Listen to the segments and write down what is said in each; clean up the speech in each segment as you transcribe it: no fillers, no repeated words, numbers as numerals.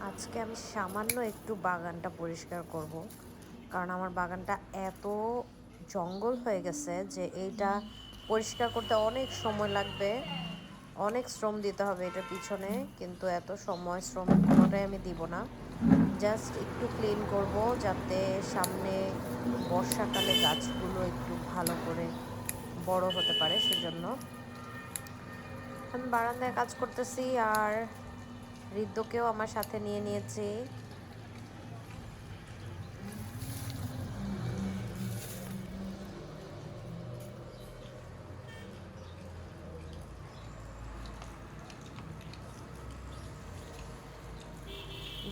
আজকে আমি সামান্য একটু বাগানটা পরিষ্কার করব, কারণ আমার বাগানটা এত জঙ্গল হয়ে গেছে যে এইটা পরিষ্কার করতে অনেক সময় লাগবে, অনেক শ্রম দিতে হবে এটার পিছনে। কিন্তু এত সময় শ্রম কোনোটাই আমি দিব না। জাস্ট একটু ক্লিন করব যাতে সামনে বর্ষাকালে গাছগুলো একটু ভালো করে বড় হতে পারে, সেজন্য আমি বারান্দায় কাজ করতেছি। আর হৃদ্যকেও আমার সাথে নিয়ে নিয়েছি।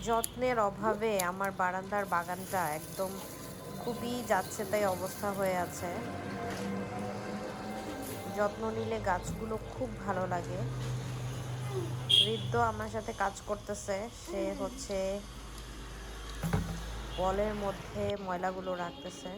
যত্নের অভাবে আমার বারান্দার বাগানটা একদম খুবই যাচ্ছে তাই অবস্থা হয়ে আছে। যত্ন নিলে গাছগুলো খুব ভালো লাগে। হৃদ্য আমার সাথে কাজ করতেছে, সে হচ্ছে বলের মধ্যে ময়লাগুলো রাখতেছে।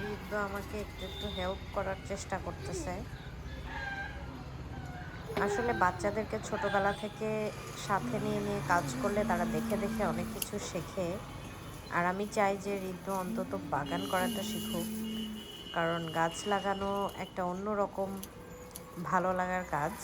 হৃদ্য আমাকে একটু একটু হেল্প করার চেষ্টা করতেছে। আসলে বাচ্চাদেরকে ছোটবেলা থেকে সাথে নিয়ে নিয়ে কাজ করলে তারা দেখে দেখে অনেক কিছু শেখে। আর আমি চাই যে হৃদ্য অন্তত বাগান করাটা শিখুক, কারণ গাছ লাগানো একটা অন্যরকম ভালো লাগার কাজ।